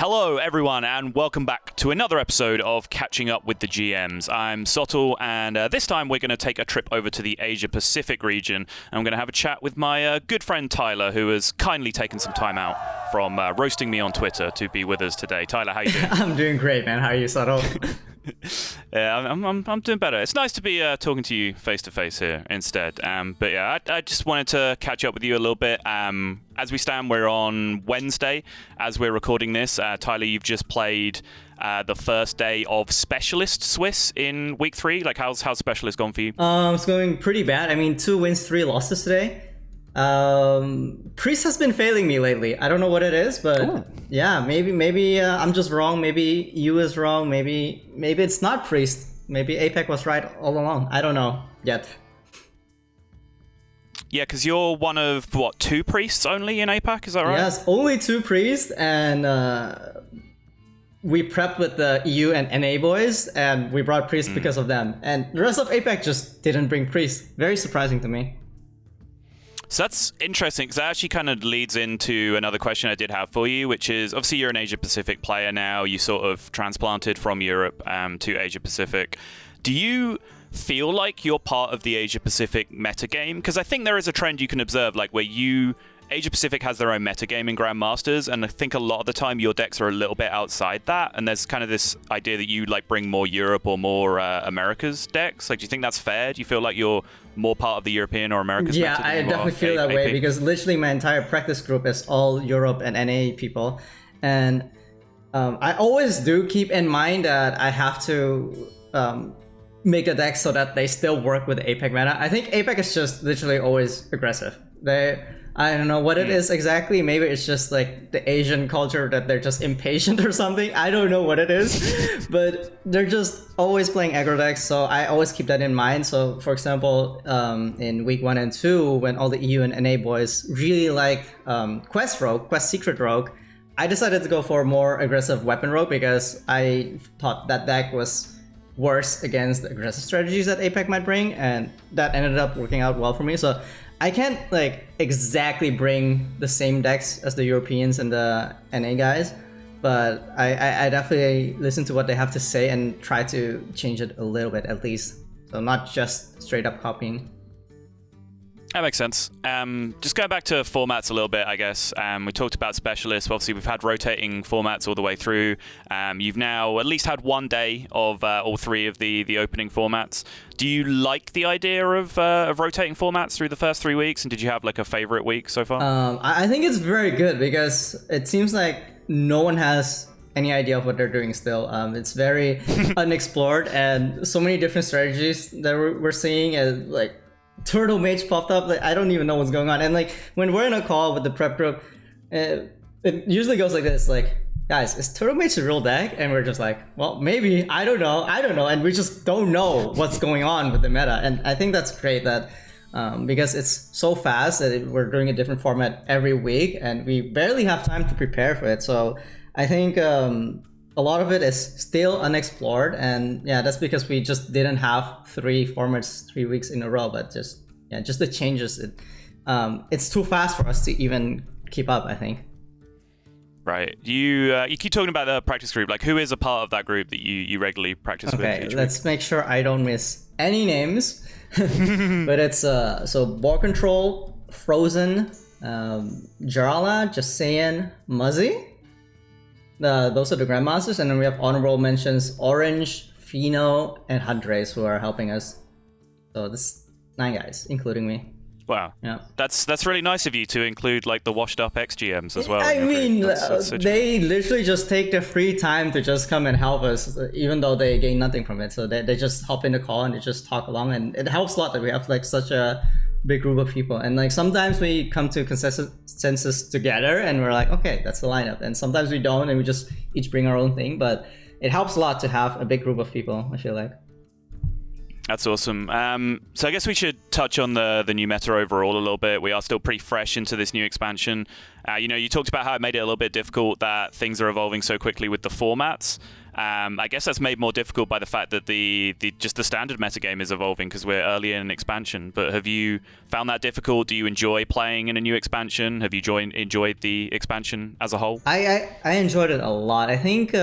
Hello, everyone, and welcome back to another episode of Catching Up with the GMs. I'm Sotul, and this time we're going to take a trip over to the Asia-Pacific region. I'm going to have a chat with my good friend Tyler, who has kindly taken some time out from roasting me on Twitter to be with us today. Tyler, how you doing? I'm doing great, man. How are you, Sotul? Yeah, I'm doing better. It's nice to be talking to you face to face here instead. But yeah, I just wanted to catch up with you a little bit. As we stand, we're on Wednesday as we're recording this. Tyler, you've just played the first day of Specialist Swiss in week 3. Like, how's Specialist gone for you? It's going pretty bad. I mean, 2 wins, 3 losses today. Priest has been failing me lately. I don't know what it is, but Ooh. Yeah, maybe I'm just wrong. Maybe you is wrong. Maybe it's not Priest. Maybe APEC was right all along. I don't know yet. Yeah, because you're one of, 2 priests only in APAC, is that right? Yes, only 2 priests, and we prepped with the EU and NA boys, and we brought priests because of them. And the rest of APAC just didn't bring priests. Very surprising to me. So that's interesting, because that actually kind of leads into another question I did have for you, which is, obviously you're an Asia-Pacific player now. You sort of transplanted from Europe to Asia-Pacific. Do you feel like you're part of the Asia-Pacific metagame? Because I think there is a trend you can observe, like where Asia-Pacific has their own metagame in Grandmasters, and I think a lot of the time your decks are a little bit outside that, and there's kind of this idea that you like bring more Europe or more America's decks. Like, do you think that's fair? Do you feel like you're more part of the European or America's meta? Yeah, I definitely feel that way, because literally my entire practice group is all Europe and NA people, and I always do keep in mind that I have to make the decks so that they still work with the APEC meta. I think APEC is just literally always aggressive. I don't know what it is exactly. Maybe it's just like the Asian culture that they're just impatient or something. I don't know what it is, but they're just always playing aggro decks. So I always keep that in mind. So for example, in week 1 and 2, when all the EU and NA boys really like Quest Secret Rogue, I decided to go for a more aggressive Weapon Rogue because I thought that deck was worse against the aggressive strategies that APEC might bring, and that ended up working out well for me. So I can't like exactly bring the same decks as the Europeans and the NA guys, but I definitely listen to what they have to say and try to change it a little bit at least. So not just straight up copying. That makes sense. Just going back to formats a little bit, I guess. We talked about Specialists. Obviously, we've had rotating formats all the way through. You've now at least had 1 day of all 3 of the opening formats. Do you like the idea of rotating formats through the first 3 weeks? And did you have like a favorite week so far? I think it's very good because it seems like no one has any idea of what they're doing still. It's very unexplored, and so many different strategies that we're seeing, and like Turtle Mage popped up. Like, I don't even know what's going on. And like when we're in a call with the prep group, it usually goes like this, like, guys, is Turtle Mage a real deck? And we're just like, well, maybe, I don't know. And we just don't know what's going on with the meta. And I think that's great that because it's so fast that we're doing a different format every week, and we barely have time to prepare for it. So I think a lot of it is still unexplored, and yeah, that's because we just didn't have 3 formats 3 weeks in a row. But just the changes, it's too fast for us to even keep up, I think. Right. You keep talking about the practice group. Like, who is a part of that group that you regularly practice with? Okay, let's make sure I don't miss any names. But it's so Ball Control, Frozen, Jarala, Jasayan, Muzzy. Those are the Grandmasters, and then we have honorable mentions Orange, Fino, and Hadres who are helping us. So this 9 guys, including me. Wow. Yeah. That's really nice of you to include like the washed up XGMs as well. I mean, they literally just take the free time to just come and help us, even though they gain nothing from it. So they just hop in the call and they just talk along, and it helps a lot that we have like such a big group of people. And like sometimes we come to consensus together and we're like, okay, that's the lineup. And sometimes we don't, and we just each bring our own thing. But it helps a lot to have a big group of people, I feel like. That's awesome. So I guess we should touch on the new meta overall a little bit. We are still pretty fresh into this new expansion. You talked about how it made it a little bit difficult that things are evolving so quickly with the formats. I guess that's made more difficult by the fact that the standard metagame is evolving because we're early in an expansion. But have you found that difficult? Do you enjoy playing in a new expansion? Have you enjoyed the expansion as a whole? I enjoyed it a lot. I think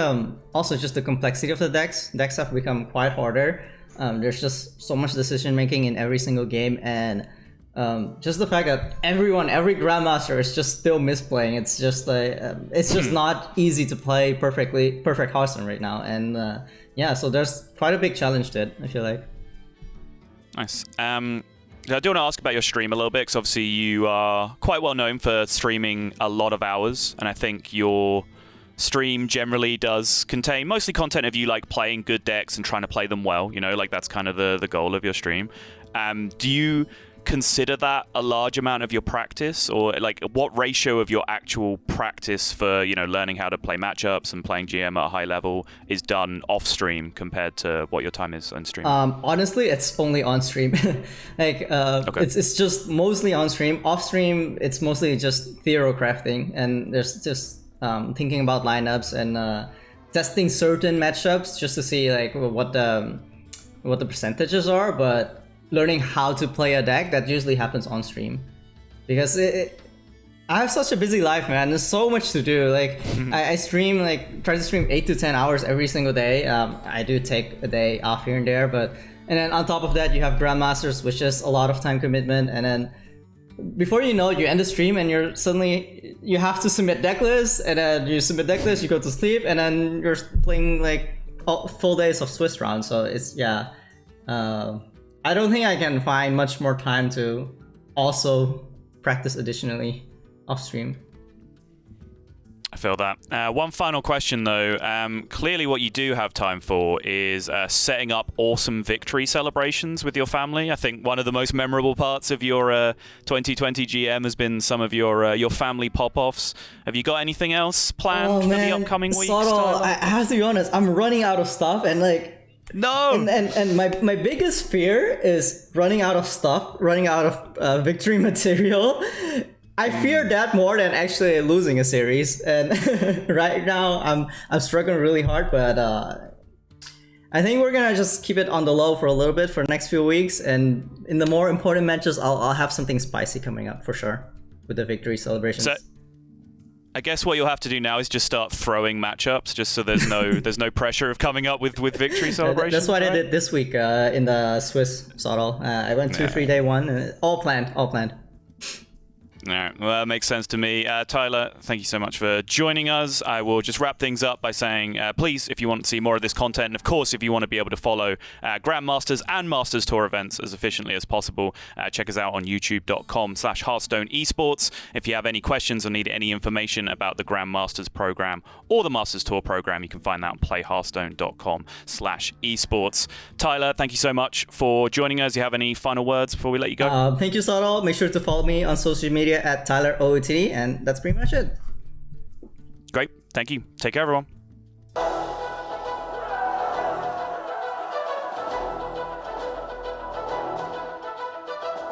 also just the complexity of the decks. Decks have become quite harder. There's just so much decision making in every single game, and just the fact that every grandmaster is just still misplaying. It's just it's just not easy to play perfect Hearthstone right now, and yeah, so there's quite a big challenge to it, I feel like. Nice. I do want to ask about your stream a little bit, because obviously you are quite well known for streaming a lot of hours, and I think your stream generally does contain mostly content of you like playing good decks and trying to play them well. You know, like that's kind of the goal of your stream. Do you consider that a large amount of your practice, or like what ratio of your actual practice for, you know, learning how to play matchups and playing GM at a high level is done off stream compared to what your time is on stream? Honestly, it's only on stream. Okay. It's just mostly on stream. Off stream, it's mostly just theory crafting, and there's just thinking about lineups and testing certain matchups just to see like what the percentages are, but learning how to play a deck, that usually happens on stream, because I have such a busy life, man. There's so much to do. Like I stream, like try to stream 8 to 10 hours every single day. I do take a day off here and there, and then on top of that you have grandmasters, which is a lot of time commitment, and then before you know it, you end the stream and you have to submit deck lists, and then you submit deck lists, you go to sleep, and then you're playing like full days of Swiss rounds. So it's I don't think I can find much more time to also practice additionally off stream. I feel that. One final question though. Clearly what you do have time for is setting up awesome victory celebrations with your family. I think one of the most memorable parts of your 2020 GM has been some of your family pop-offs. Have you got anything else planned for the upcoming weeks? I have to be honest, I'm running out of stuff, and like and my biggest fear is running out of stuff, running out of victory material. I fear that more than actually losing a series, and right now I'm struggling really hard, but I think we're gonna just keep it on the low for a little bit for the next few weeks, and in the more important matches I'll have something spicy coming up for sure with the victory celebrations. So I guess what you'll have to do now is just start throwing matchups, just so there's no pressure of coming up with victory celebrations. That's what I did this week in the Swiss Sottle. I went 2-3 day one, and all planned. All right, well, that makes sense to me. Tyler, thank you so much for joining us. I will just wrap things up by saying, please, if you want to see more of this content, and of course, if you want to be able to follow Grandmasters and Masters Tour events as efficiently as possible, check us out on youtube.com/Hearthstone Esports. If you have any questions or need any information about the Grandmasters program or the Masters Tour program, you can find that on playhearthstone.com/esports. Tyler, thank you so much for joining us. Do you have any final words before we let you go? Thank you, Sottle. Make sure to follow me on social media at TylerOOTD, and that's pretty much it. Great. Thank you. Take care, everyone.